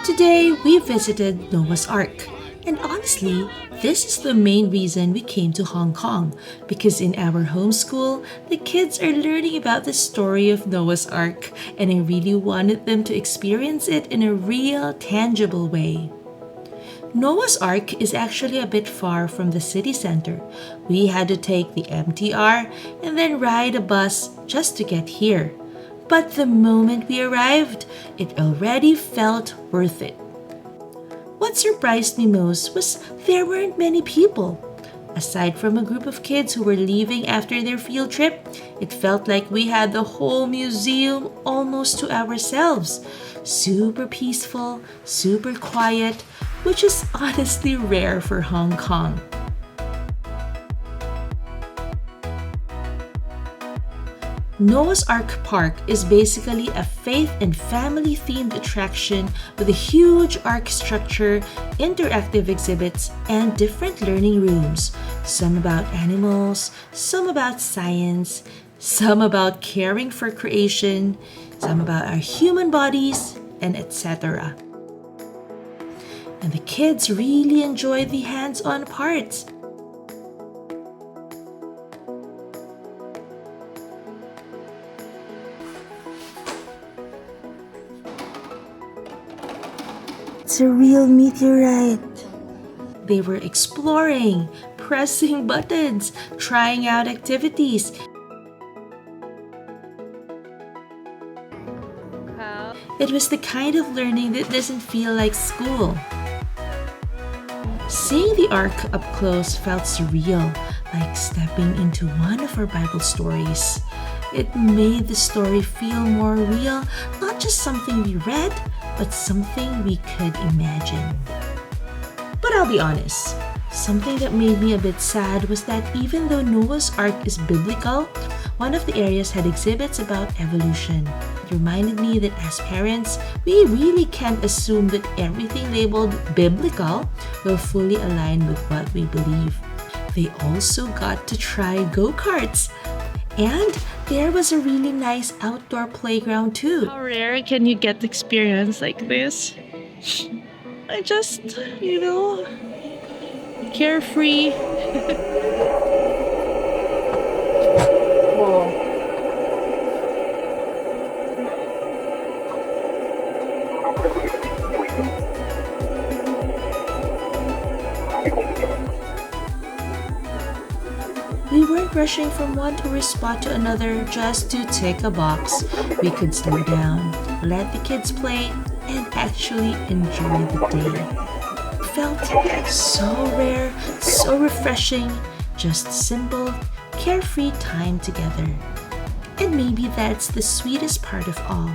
Today, we visited Noah's Ark. And honestly, this is the main reason we came to Hong Kong, because in our homeschool, the kids are learning about the story of Noah's Ark, and I really wanted them to experience it in a real, tangible way. Noah's Ark is actually a bit far from the city center. We had to take the MTR and then ride a bus just to get here. But the moment we arrived, it already felt worth it. What surprised me most was there weren't many people. Aside from a group of kids who were leaving after their field trip, it felt like we had the whole museum almost to ourselves. Super peaceful, super quiet, which is honestly rare for Hong Kong. Noah's Ark Park is basically a faith and family-themed attraction with a huge ark structure, interactive exhibits, and different learning rooms. Some about animals, some about science, some about caring for creation, some about our human bodies, and etc. And the kids really enjoy the hands-on parts. It's a real meteorite. They were exploring, pressing buttons, trying out activities. It was the kind of learning that doesn't feel like school. Seeing the Ark up close felt surreal, like stepping into one of our Bible stories. It made the story feel more real, not just something we read, but something we could imagine. But I'll be honest, something that made me a bit sad was that even though Noah's Ark is biblical, one of the areas had exhibits about evolution. It reminded me that as parents, we really can't assume that everything labeled biblical will fully align with what we believe. They also got to try go-karts. And there was a really nice outdoor playground too. How rare can you get experience like this? I just, carefree. We weren't rushing from one tourist spot to another just to tick a box. We could slow down, let the kids play, and actually enjoy the day. It felt so rare, so refreshing, just simple, carefree time together. And maybe that's the sweetest part of all.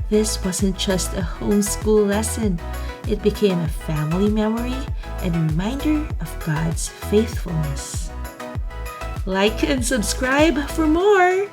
This wasn't just a homeschool lesson. It became a family memory and a reminder of God's faithfulness. Like and subscribe for more!